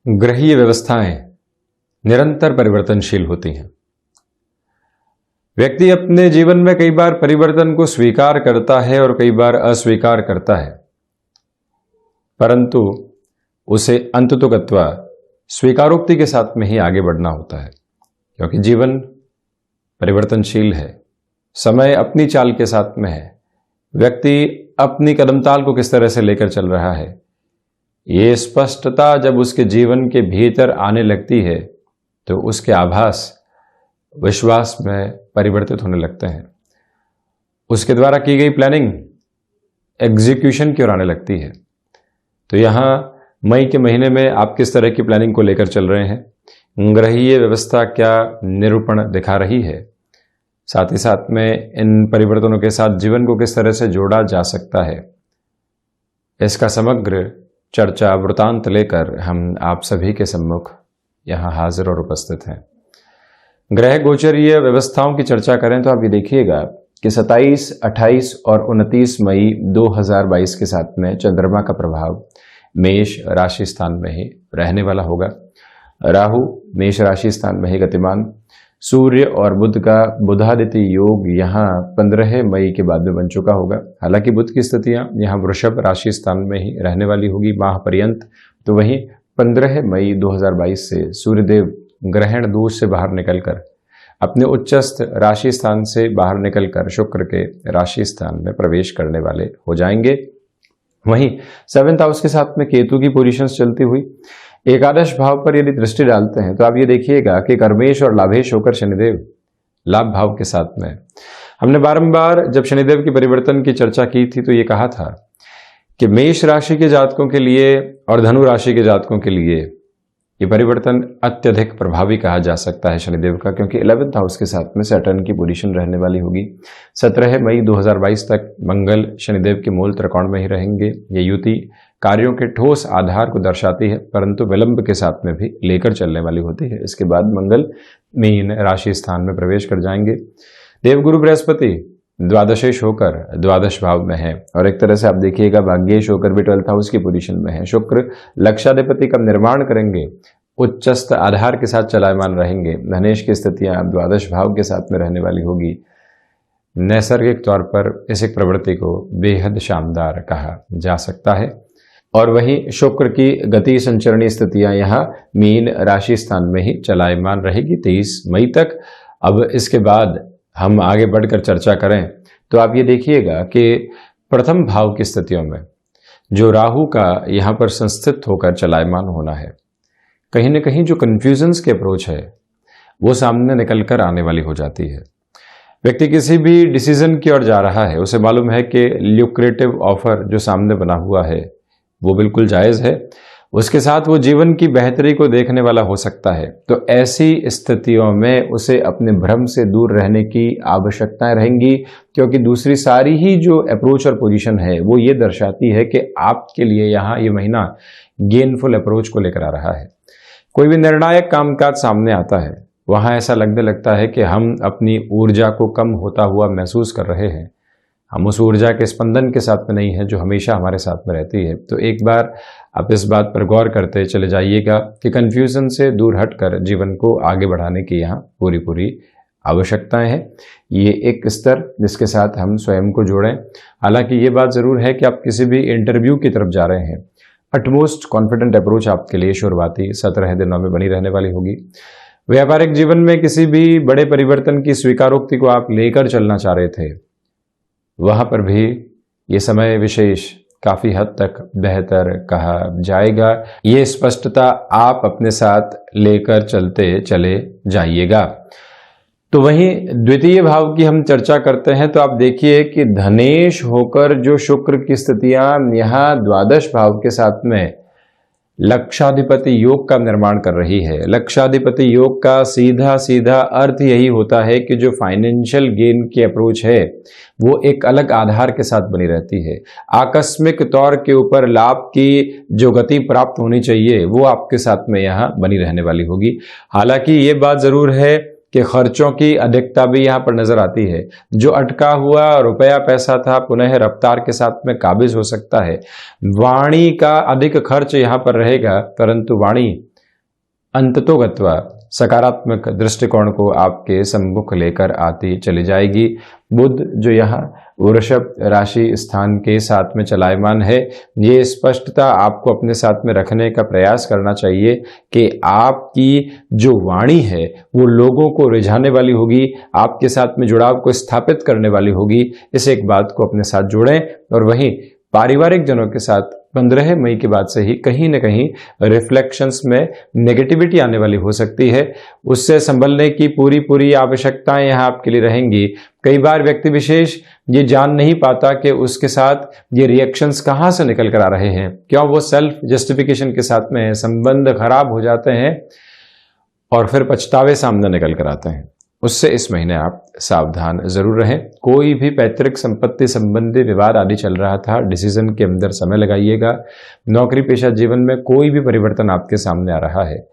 ग्रहीय व्यवस्थाएं निरंतर परिवर्तनशील होती हैं। व्यक्ति अपने जीवन में कई बार परिवर्तन को स्वीकार करता है और कई बार अस्वीकार करता है, परंतु उसे अंततोगत्वा स्वीकारोक्ति के साथ में ही आगे बढ़ना होता है, क्योंकि जीवन परिवर्तनशील है। समय अपनी चाल के साथ में है। व्यक्ति अपनी कदमताल को किस तरह से लेकर चल रहा है, ये स्पष्टता जब उसके जीवन के भीतर आने लगती है तो उसके आभास विश्वास में परिवर्तित होने लगते हैं। उसके द्वारा की गई प्लानिंग एग्जीक्यूशन की ओर आने लगती है। तो यहाँ मई के महीने में आप किस तरह की प्लानिंग को लेकर चल रहे हैं, ग्रहीय व्यवस्था क्या निरूपण दिखा रही है, साथ ही साथ में इन परिवर्तनों के साथ जीवन को किस तरह से जोड़ा जा सकता है, इसका समग्र चर्चा वृतांत लेकर हम आप सभी के सम्मुख यहाँ हाजिर और उपस्थित हैं। ग्रह गोचरीय व्यवस्थाओं की चर्चा करें तो आप ये देखिएगा कि 27, 28 और 29 मई 2022 के साथ में चंद्रमा का प्रभाव मेष राशि स्थान में ही रहने वाला होगा। राहु मेष राशि स्थान में ही गतिमान, सूर्य और बुध का बुधादित्य योग यहाँ 15 मई के बाद में बन चुका होगा। हालांकि बुध की स्थितियां यहाँ वृषभ राशि स्थान में ही रहने वाली होगी माह पर्यंत। तो वहीं 15 मई 2022 से सूर्यदेव ग्रहण दोष से बाहर निकलकर अपने उच्चस्थ राशि स्थान से बाहर निकलकर शुक्र के राशि स्थान में प्रवेश करने वाले हो जाएंगे। वहीं 7th हाउस के साथ में केतु की पोजीशंस चलती हुई एकादश भाव पर यदि दृष्टि डालते हैं तो आप ये देखिएगा कि कर्मेश और लाभेश होकर शनिदेव लाभ भाव के साथ में। हमने बारंबार जब शनिदेव की परिवर्तन की चर्चा की थी तो ये कहा था कि मेष राशि के जातकों के लिए और धनु राशि के जातकों के लिए ये परिवर्तन अत्यधिक प्रभावी कहा जा सकता है शनिदेव का, क्योंकि 11th हाउस के साथ में सैटर्न की पोजीशन रहने वाली होगी। 17 मई 2022 तक मंगल शनिदेव के मूल त्रिकोण में ही रहेंगे। ये युति कार्यों के ठोस आधार को दर्शाती है, परंतु विलंब के साथ में भी लेकर चलने वाली होती है। इसके बाद मंगल मीन राशि स्थान में प्रवेश कर जाएंगे। देवगुरु बृहस्पति द्वादशेश होकर द्वादश भाव में है और एक तरह से आप देखिएगा भाग्येश होकर भी 12th हाउस की पोजीशन में है। शुक्र लक्षाधिपति का निर्माण करेंगे, उच्चस्थ आधार के साथ चलायमान रहेंगे। धनेश की स्थितियां द्वादश भाव के साथ में रहने वाली होगी। नैसर्गिक तौर पर इस एक प्रवृत्ति को बेहद शानदार कहा जा सकता है। और वहीं शुक्र की गति संचरणी स्थितियां यहाँ मीन राशि स्थान में ही चलायमान रहेगी 23 मई तक। अब इसके बाद हम आगे बढ़कर चर्चा करें तो आप ये देखिएगा कि प्रथम भाव की स्थितियों में जो राहु का यहाँ पर संस्थित होकर चलायमान होना है, कहीं ना कहीं जो कन्फ्यूजन्स की अप्रोच है वो सामने निकल कर आने वाली हो जाती है। व्यक्ति किसी भी डिसीजन की ओर जा रहा है, उसे मालूम है कि ल्यूक्रेटिव ऑफर जो सामने बना हुआ है वो बिल्कुल जायज़ है, उसके साथ वो जीवन की बेहतरी को देखने वाला हो सकता है। तो ऐसी स्थितियों में उसे अपने भ्रम से दूर रहने की आवश्यकताएं रहेंगी, क्योंकि दूसरी सारी ही जो अप्रोच और पोजीशन है वो ये दर्शाती है कि आपके लिए यहाँ ये महीना गेनफुल अप्रोच को लेकर आ रहा है। कोई भी निर्णायक कामकाज सामने आता है, वहाँ ऐसा लगने लगता है कि हम अपनी ऊर्जा को कम होता हुआ महसूस कर रहे हैं। हम उस ऊर्जा के स्पंदन के साथ में नहीं है जो हमेशा हमारे साथ में रहती है। तो एक बार आप इस बात पर गौर करते चले जाइएगा कि कन्फ्यूजन से दूर हटकर जीवन को आगे बढ़ाने की यहाँ पूरी आवश्यकताएं हैं। ये एक स्तर जिसके साथ हम स्वयं को जोड़ें। हालांकि ये बात ज़रूर है कि आप किसी भी इंटरव्यू की तरफ जा रहे हैं, अटमोस्ट कॉन्फिडेंट अप्रोच आपके लिए शुरुआती 17 दिनों में बनी रहने वाली होगी। व्यापारिक जीवन में किसी भी बड़े परिवर्तन की स्वीकारोक्ति को आप लेकर चलना चाह रहे थे, वहाँ पर भी ये समय विशेष काफ़ी हद तक बेहतर कहा जाएगा। ये स्पष्टता आप अपने साथ लेकर चलते चले जाइएगा। तो वहीं द्वितीय भाव की हम चर्चा करते हैं तो आप देखिए कि धनेश होकर जो शुक्र की स्थितियां यहाँ द्वादश भाव के साथ में लक्षाधिपति योग का निर्माण कर रही है। लक्षाधिपति योग का सीधा सीधा अर्थ यही होता है कि जो फाइनेंशियल गेन की अप्रोच है वो एक अलग आधार के साथ बनी रहती है। आकस्मिक तौर के ऊपर लाभ की जो गति प्राप्त होनी चाहिए वो आपके साथ में यहाँ बनी रहने वाली होगी। हालांकि ये बात जरूर है कि खर्चों की अधिकता भी यहाँ पर नजर आती है। जो अटका हुआ रुपया पैसा था पुनः रफ्तार के साथ में काबिज हो सकता है। वाणी का अधिक खर्च यहाँ पर रहेगा, परंतु वाणी अंततोगत्वा सकारात्मक दृष्टिकोण को आपके सम्मुख लेकर आती चली जाएगी। बुध जो यहाँ वृषभ राशि स्थान के साथ में चलायमान है, ये स्पष्टता आपको अपने साथ में रखने का प्रयास करना चाहिए कि आपकी जो वाणी है वो लोगों को रिझाने वाली होगी, आपके साथ में जुड़ाव को स्थापित करने वाली होगी। इस एक बात को अपने साथ जोड़ें। और वहीं पारिवारिक जनों के साथ 15 मई के बाद से ही कहीं न कहीं रिफ्लेक्शंस में नेगेटिविटी आने वाली हो सकती है। उससे संभलने की पूरी आवश्यकताएं यहाँ आपके लिए रहेंगी। कई बार व्यक्ति विशेष ये जान नहीं पाता कि उसके साथ ये रिएक्शंस कहाँ से निकल कर आ रहे हैं, क्यों वो सेल्फ जस्टिफिकेशन के साथ में है, संबंध खराब हो जाते हैं और फिर पछतावे सामने निकल कर आते हैं। उससे इस महीने आप सावधान जरूर रहें। कोई भी पैतृक संपत्ति संबंधी विवाद आदि चल रहा था, डिसीजन के अंदर समय लगाइएगा। नौकरी पेशा जीवन में कोई भी परिवर्तन आपके सामने आ रहा है,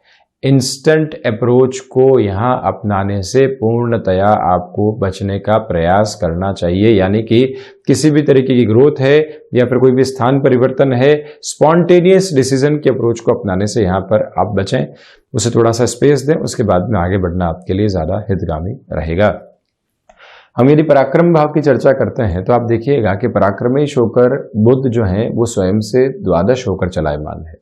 इंस्टेंट अप्रोच को यहाँ अपनाने से पूर्णतया आपको बचने का प्रयास करना चाहिए। यानी कि किसी भी तरीके की ग्रोथ है या फिर कोई भी स्थान परिवर्तन है, स्पॉन्टेनियस डिसीजन की अप्रोच को अपनाने से यहाँ पर आप बचें, उसे थोड़ा सा स्पेस दें, उसके बाद में आगे बढ़ना आपके लिए ज्यादा हितगामी रहेगा। हम यदि पराक्रम भाव की चर्चा करते हैं तो आप देखिएगा कि पराक्रमेश होकर बुध जो है वो स्वयं से द्वादश होकर चलायमान है।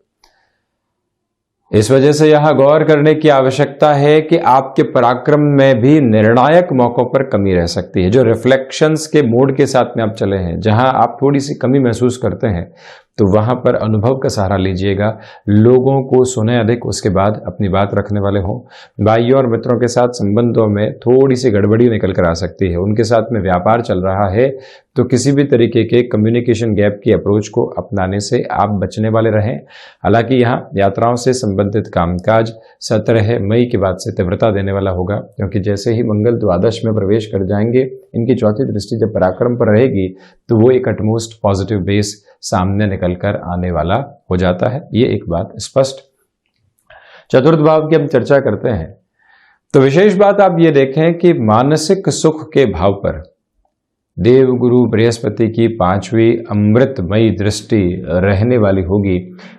इस वजह से यहां गौर करने की आवश्यकता है कि आपके पराक्रम में भी निर्णायक मौकों पर कमी रह सकती है। जो रिफ्लेक्शंस के मोड के साथ में आप चले हैं, जहां आप थोड़ी सी कमी महसूस करते हैं, तो वहां पर अनुभव का सहारा लीजिएगा। लोगों को सुने अधिक, उसके बाद अपनी बात रखने वाले हों। भाइयों और मित्रों के साथ संबंधों में थोड़ी सी गड़बड़ी निकल कर आ सकती है। उनके साथ में व्यापार चल रहा है तो किसी भी तरीके के कम्युनिकेशन गैप की अप्रोच को अपनाने से आप बचने वाले रहें। हालांकि यहाँ यात्राओं से संबंधित कामकाज 17 मई के बाद से तीव्रता देने वाला होगा, क्योंकि जैसे ही मंगल द्वादश में प्रवेश कर जाएंगे, इनकी चौथी दृष्टि जब पराक्रम पर रहेगी तो वो एक अटमोस्ट पॉजिटिव बेस सामने निकल कर आने वाला हो जाता है। ये एक बात स्पष्ट। चतुर्थ भाव की हम चर्चा करते हैं तो विशेष बात आप ये देखें कि मानसिक सुख के भाव पर देवगुरु बृहस्पति की 5वीं अमृतमयी दृष्टि रहने वाली होगी,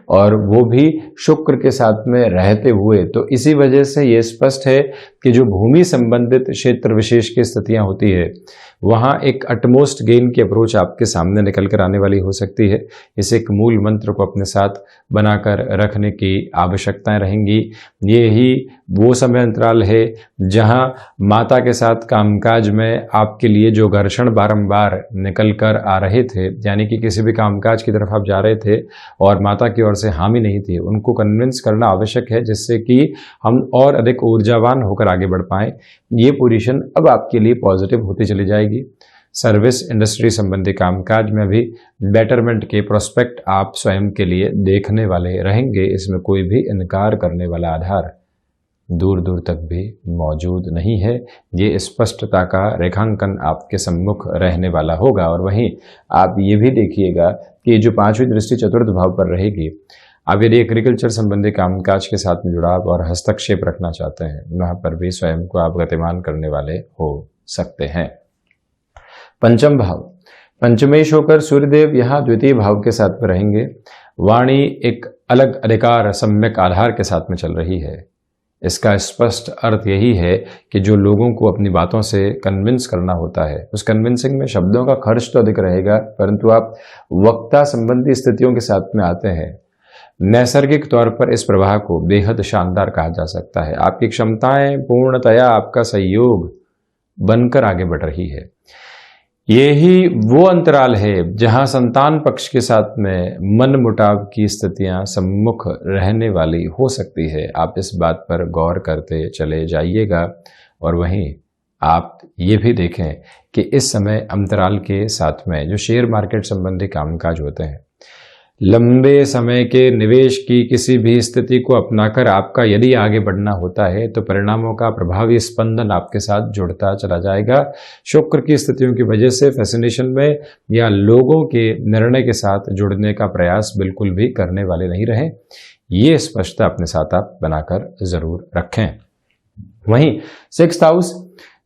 और वो भी शुक्र के साथ में रहते हुए। तो इसी वजह से ये स्पष्ट है कि जो भूमि संबंधित क्षेत्र विशेष की स्थितियां होती है, वहाँ एक अटमोस्ट गेन की अप्रोच आपके सामने निकल कर आने वाली हो सकती है। इस एक मूल मंत्र को अपने साथ बनाकर रखने की आवश्यकताएं रहेंगी। ये ही वो समय अंतराल है जहां माता के साथ कामकाज में आपके लिए जो घर्षण बारंबार निकल कर आ रहे थे, यानी कि किसी भी कामकाज की तरफ आप जा रहे थे और माता की ओर से हामी नहीं थी, उनको कन्विंस करना आवश्यक है, जिससे कि हम और अधिक ऊर्जावान होकर आगे बढ़ पाएं। ये पोजीशन अब आपके लिए पॉजिटिव होती चली जाएगी। सर्विस इंडस्ट्री संबंधी कामकाज में भी बेटरमेंट के प्रोस्पेक्ट आप स्वयं के लिए देखने वाले रहेंगे। इसमें कोई भी इनकार करने वाला आधार दूर दूर तक भी मौजूद नहीं है। ये स्पष्टता का रेखांकन आपके सम्मुख रहने वाला होगा। और वहीं आप ये भी देखिएगा कि जो 5वीं दृष्टि चतुर्थ भाव पर रहेगी, आप यदि एग्रीकल्चर संबंधी कामकाज के साथ में जुड़ाव और हस्तक्षेप रखना चाहते हैं, वहां पर भी स्वयं को आप गतिमान करने वाले हो सकते हैं। पंचम भाव, पंचमेश होकर सूर्यदेव यहाँ द्वितीय भाव के साथ में रहेंगे। वाणी एक अलग अधिकार सम्यक आधार के साथ में चल रही है। इसका स्पष्ट अर्थ यही है कि जो लोगों को अपनी बातों से कन्विंस करना होता है, उस कन्विंसिंग में शब्दों का खर्च तो अधिक रहेगा, परंतु आप वक्ता संबंधी स्थितियों के साथ में आते हैं। नैसर्गिक तौर पर इस प्रवाह को बेहद शानदार कहा जा सकता है। आपकी क्षमताएं पूर्णतया आपका सहयोग बनकर आगे बढ़ रही है। यही वो अंतराल है जहां संतान पक्ष के साथ में मन मुटाव की स्थितियां सम्मुख रहने वाली हो सकती है। आप इस बात पर गौर करते चले जाइएगा। और वहीं आप ये भी देखें कि इस समय अंतराल के साथ में जो शेयर मार्केट संबंधी कामकाज होते हैं, लंबे समय के निवेश की किसी भी स्थिति को अपनाकर आपका यदि आगे बढ़ना होता है तो परिणामों का प्रभावी स्पंदन आपके साथ जुड़ता चला जाएगा। शुक्र की स्थितियों की वजह से फैसिनेशन में या लोगों के निर्णय के साथ जुड़ने का प्रयास बिल्कुल भी करने वाले नहीं रहे। ये स्पष्टता अपने साथ आप बनाकर जरूर रखें। वहीं 6th हाउस,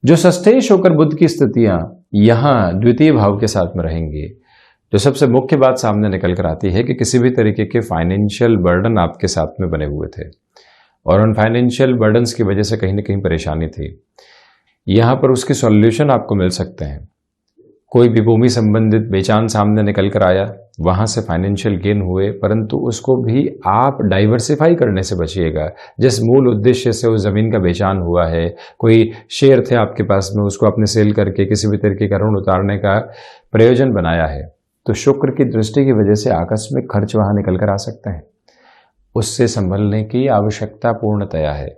जो षष्ठेश होकर बुध की स्थितियां यहाँ द्वितीय भाव के साथ में रहेंगी, जो सबसे मुख्य बात सामने निकल कर आती है कि किसी भी तरीके के फाइनेंशियल बर्डन आपके साथ में बने हुए थे, और उन फाइनेंशियल बर्डन्स की वजह से कहीं ना कहीं परेशानी थी, यहाँ पर उसके सॉल्यूशन आपको मिल सकते हैं। कोई भी भूमि संबंधित बेचान सामने निकल कर आया, वहां से फाइनेंशियल गेन हुए, परंतु उसको भी आप डाइवर्सिफाई करने से बचिएगा। जिस मूल उद्देश्य से उस जमीन का बेचान हुआ है, कोई शेयर थे आपके पास में, उसको आपने सेल करके किसी भी तरीके का ऋण उतारने का प्रयोजन बनाया है, तो शुक्र की दृष्टि की वजह से आकस्मिक खर्च वहां निकल कर आ सकते हैं। उससे संभलने की आवश्यकता पूर्णतया है।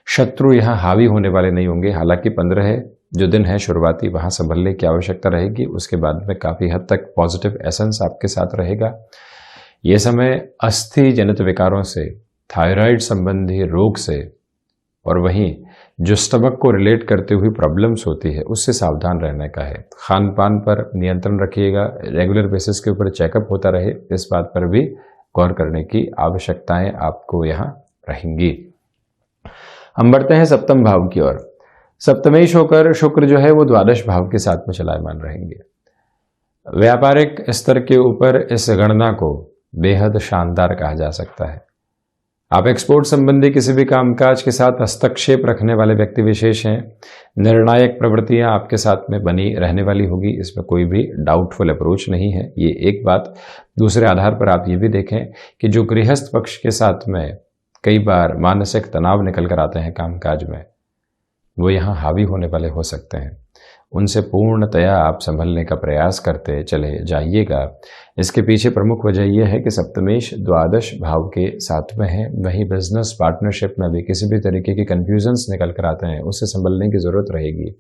शत्रु यहाँ हावी होने वाले नहीं होंगे। हालांकि 15 जो दिन है शुरुआती, वहां संभलने की आवश्यकता रहेगी। उसके बाद में काफी हद तक पॉजिटिव एसेंस आपके साथ रहेगा। यह समय अस्थि जनित विकारों से, थायराइड संबंधी रोग से, और वहीं जो स्टमक को रिलेट करते हुए प्रॉब्लम्स होती है, उससे सावधान रहने का है। खान पान पर नियंत्रण रखिएगा, रेगुलर बेसिस के ऊपर चेकअप होता रहे, इस बात पर भी गौर करने की आवश्यकताएं आपको यहाँ रहेंगी। हम बढ़ते हैं सप्तम भाव की ओर। सप्तमेश होकर शुक्र जो है वो द्वादश भाव के साथ में चलायमान रहेंगे। व्यापारिक स्तर के ऊपर इस गणना को बेहद शानदार कहा जा सकता है। आप एक्सपोर्ट संबंधी किसी भी कामकाज के साथ हस्तक्षेप रखने वाले व्यक्ति विशेष हैं। निर्णायक प्रवृत्तियां आपके साथ में बनी रहने वाली होगी, इसमें कोई भी डाउटफुल अप्रोच नहीं है, ये एक बात। दूसरे आधार पर आप ये भी देखें कि जो गृहस्थ पक्ष के साथ में कई बार मानसिक तनाव निकल कर आते हैं कामकाज में, वो यहाँ हावी होने वाले हो सकते हैं। उनसे पूर्णतया आप संभलने का प्रयास करते चले जाइएगा। इसके पीछे प्रमुख वजह यह है कि सप्तमेश द्वादश भाव के साथ में है। वहीं बिजनेस पार्टनरशिप में भी किसी भी तरीके के कंफ्यूजन्स निकल कर आते हैं, उससे संभलने की जरूरत रहेगी।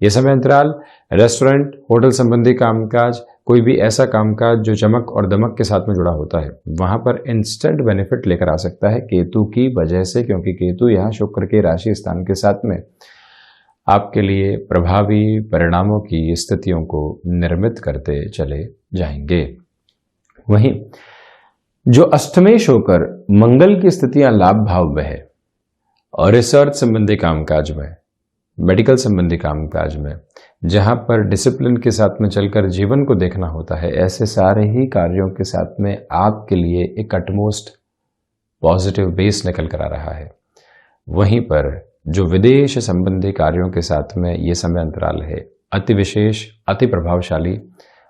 ये समय अंतराल रेस्टोरेंट, होटल संबंधी कामकाज, कोई भी ऐसा कामकाज जो चमक और दमक के साथ में जुड़ा होता है, वहां पर इंस्टेंट बेनिफिट लेकर आ सकता है केतु की वजह से, क्योंकि केतु यहाँ शुक्र के राशि स्थान के साथ में आपके लिए प्रभावी परिणामों की स्थितियों को निर्मित करते चले जाएंगे। वहीं जो अष्टमेश होकर मंगल की स्थितियां लाभ भाव में है और रिसर्च संबंधी कामकाज में, मेडिकल संबंधी कामकाज में, जहां पर डिसिप्लिन के साथ में चलकर जीवन को देखना होता है, ऐसे सारे ही कार्यों के साथ में आपके लिए एक अटमोस्ट पॉजिटिव बेस निकल कर आ रहा है। वहीं पर जो विदेश संबंधी कार्यों के साथ में ये समय अंतराल है, अति विशेष, अति प्रभावशाली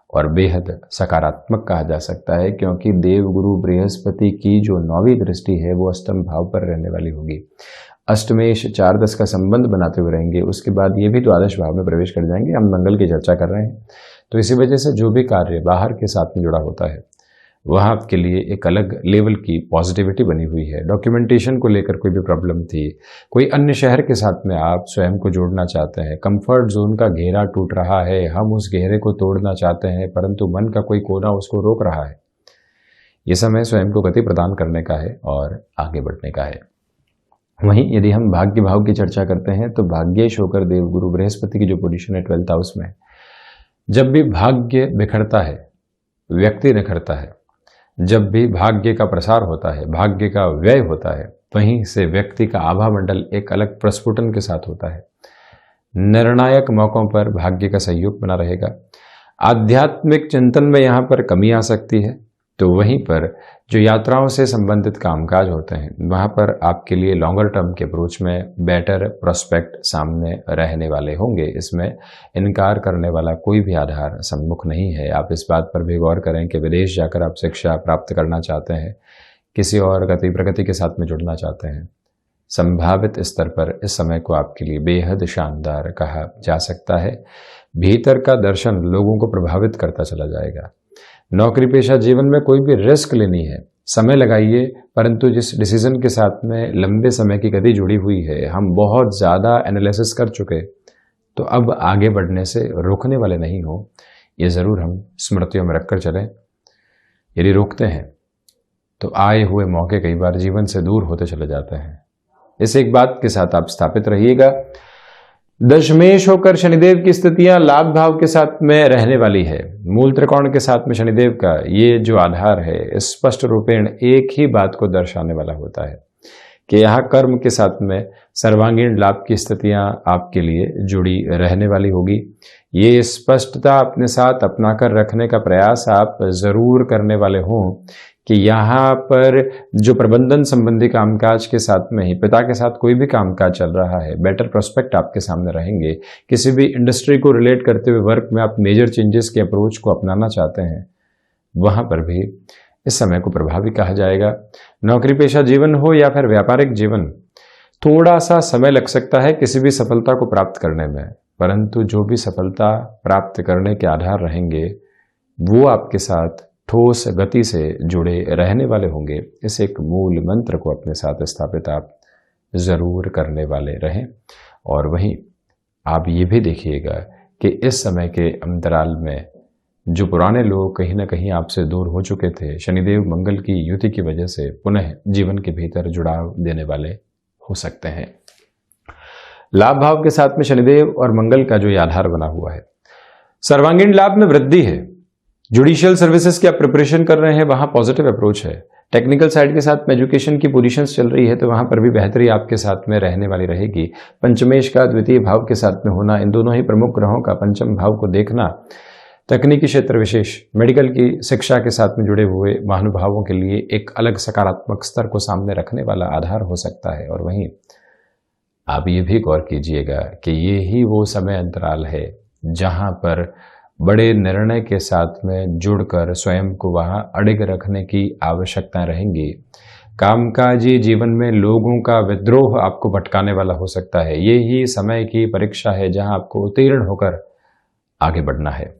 और बेहद सकारात्मक कहा जा सकता है, क्योंकि देवगुरु बृहस्पति की जो 9वीं दृष्टि है वो अष्टम भाव पर रहने वाली होगी। अष्टमेश 4-10 का संबंध बनाते हुए रहेंगे। उसके बाद ये भी द्वादश भाव में प्रवेश कर जाएंगे। हम मंगल की चर्चा कर रहे हैं, तो इसी वजह से जो भी कार्य बाहर के साथ में जुड़ा होता है, वहाँ आपके लिए एक अलग लेवल की पॉजिटिविटी बनी हुई है। डॉक्यूमेंटेशन को लेकर कोई भी प्रॉब्लम थी, कोई अन्य शहर के साथ में आप स्वयं को जोड़ना चाहते हैं, कंफर्ट जोन का घेरा टूट रहा है, हम उस घेरे को तोड़ना चाहते हैं, परंतु मन का कोई कोना उसको रोक रहा है। ये समय स्वयं को गति प्रदान करने का है और आगे बढ़ने का है। वहीं यदि हम भाग्य भाव की चर्चा करते हैं, तो भाग्येश होकर देवगुरु बृहस्पति की जो पोजीशन है 12th हाउस में, जब भी भाग्य बिखरता है, व्यक्ति निखरता है, जब भी भाग्य का प्रसार होता है, भाग्य का व्यय होता है, वहीं से व्यक्ति का आभा मंडल एक अलग प्रस्फुटन के साथ होता है। निर्णायक मौकों पर भाग्य का सहयोग बना रहेगा। आध्यात्मिक चिंतन में यहाँ पर कमी आ सकती है, तो वहीं पर जो यात्राओं से संबंधित कामकाज होते हैं, वहाँ पर आपके लिए लॉन्गर टर्म के अप्रोच में बेटर प्रोस्पेक्ट सामने रहने वाले होंगे। इसमें इनकार करने वाला कोई भी आधार सम्मुख नहीं है। आप इस बात पर भी गौर करें कि विदेश जाकर आप शिक्षा प्राप्त करना चाहते हैं, किसी और गति प्रगति के साथ में जुड़ना चाहते हैं, संभावित स्तर पर इस समय को आपके लिए बेहद शानदार कहा जा सकता है। भीतर का दर्शन लोगों को प्रभावित करता चला जाएगा। नौकरी पेशा जीवन में कोई भी रिस्क लेनी है, समय लगाइए, परंतु जिस डिसीजन के साथ में लंबे समय की गति जुड़ी हुई है, हम बहुत ज़्यादा एनालिसिस कर चुके, तो अब आगे बढ़ने से रोकने वाले नहीं हो, ये ज़रूर हम स्मृतियों में रखकर चलें। यदि रोकते हैं तो आए हुए मौके कई बार जीवन से दूर होते चले जाते हैं। इस एक बात के साथ आप स्थापित रहिएगा। दशमेश होकर शनिदेव की स्थितियां लाभ भाव के साथ में रहने वाली है। मूल त्रिकोण के साथ में शनिदेव का ये जो आधार है, स्पष्ट रूपेण एक ही बात को दर्शाने वाला होता है कि यहाँ कर्म के साथ में सर्वांगीण लाभ की स्थितियां आपके लिए जुड़ी रहने वाली होगी। ये स्पष्टता अपने साथ अपनाकर रखने का प्रयास आप जरूर करने वाले हों कि यहाँ पर जो प्रबंधन संबंधी कामकाज के साथ में ही पिता के साथ कोई भी कामकाज चल रहा है, बेटर प्रोस्पेक्ट आपके सामने रहेंगे। किसी भी इंडस्ट्री को रिलेट करते हुए वर्क में आप मेजर चेंजेस के अप्रोच को अपनाना चाहते हैं, वहाँ पर भी इस समय को प्रभावी कहा जाएगा। नौकरी पेशा जीवन हो या फिर व्यापारिक जीवन, थोड़ा सा समय लग सकता है किसी भी सफलता को प्राप्त करने में, परंतु जो भी सफलता प्राप्त करने के आधार रहेंगे वो आपके साथ ठोस गति से जुड़े रहने वाले होंगे। इस एक मूल मंत्र को अपने साथ स्थापित आप जरूर करने वाले रहें। और वहीं आप ये भी देखिएगा कि इस समय के अंतराल में जो पुराने लोग कहीं ना कहीं आपसे दूर हो चुके थे, शनिदेव मंगल की युति की वजह से पुनः जीवन के भीतर जुड़ाव देने वाले हो सकते हैं। लाभ भाव के साथ में शनिदेव और मंगल का जो आधार बना हुआ है, सर्वांगीण लाभ में वृद्धि है। जुडिशियल सर्विसेज की आप प्रिपरेशन कर रहे हैं, वहां पॉजिटिव अप्रोच है। टेक्निकल साइड के साथ में एजुकेशन की पोजीशंस चल रही है, तो वहां पर भी बेहतरी आपके साथ में रहने वाली रहेगी। पंचमेश का द्वितीय भाव के साथ में होना, इन दोनों ही प्रमुख ग्रहों का पंचम भाव को देखना, तकनीकी क्षेत्र विशेष, मेडिकल की शिक्षा के साथ में जुड़े हुए महानुभावों के लिए एक अलग सकारात्मक स्तर को सामने रखने वाला आधार हो सकता है। और वहीं आप ये भी गौर कीजिएगा कि ये ही वो समय अंतराल है जहां पर बड़े निर्णय के साथ में जुड़कर स्वयं को वहां अडिग रखने की आवश्यकता रहेंगी। कामकाजी जीवन में लोगों का विद्रोह आपको भटकाने वाला हो सकता है। ये ही समय की परीक्षा है जहां आपको उत्तीर्ण होकर आगे बढ़ना है।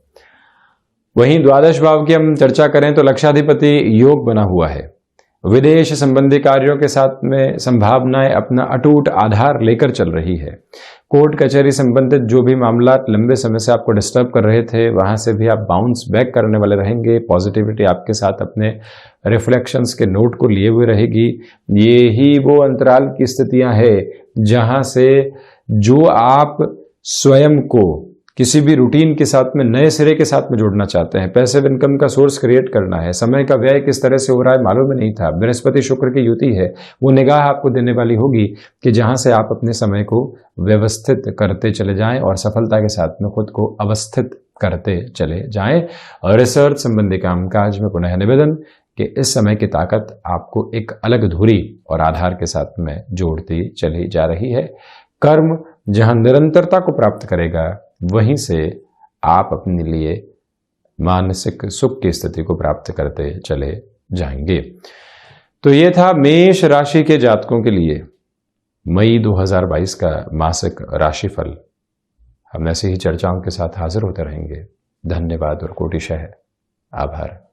वहीं द्वादश भाव की हम चर्चा करें तो लक्षाधिपति योग बना हुआ है। विदेश संबंधी कार्यों के साथ में संभावनाएं अपना अटूट आधार लेकर चल रही है। कोर्ट कचहरी संबंधित जो भी मामला लंबे समय से आपको डिस्टर्ब कर रहे थे, वहां से भी आप बाउंस बैक करने वाले रहेंगे। पॉजिटिविटी आपके साथ अपने रिफ्लेक्शंस के नोट को लिए हुए रहेगी। ये ही वो अंतराल की स्थितियां हैं जहां से जो आप स्वयं को किसी भी रूटीन के साथ में नए सिरे के साथ में जोड़ना चाहते हैं, पैसिव इनकम का सोर्स क्रिएट करना है। समय का व्यय किस तरह से हो रहा है मालूम नहीं था। बृहस्पति शुक्र की युति है, वो निगाह आपको देने वाली होगी कि जहां से आप अपने समय को व्यवस्थित करते चले जाएं और सफलता के साथ में खुद को अवस्थित करते चले जाएं। और रिसर्च संबंधी कामकाज में पुनः निवेदन कि इस समय की ताकत आपको एक अलग धुरी और आधार के साथ में जोड़ती चली जा रही है। कर्म जहां निरंतरता को प्राप्त करेगा, वहीं से आप अपने लिए मानसिक सुख की स्थिति को प्राप्त करते चले जाएंगे। तो ये था मेष राशि के जातकों के लिए मई 2022 का मासिक राशिफल। हम ऐसी ही चर्चाओं के साथ हाजिर होते रहेंगे। धन्यवाद और कोटिशः आभार।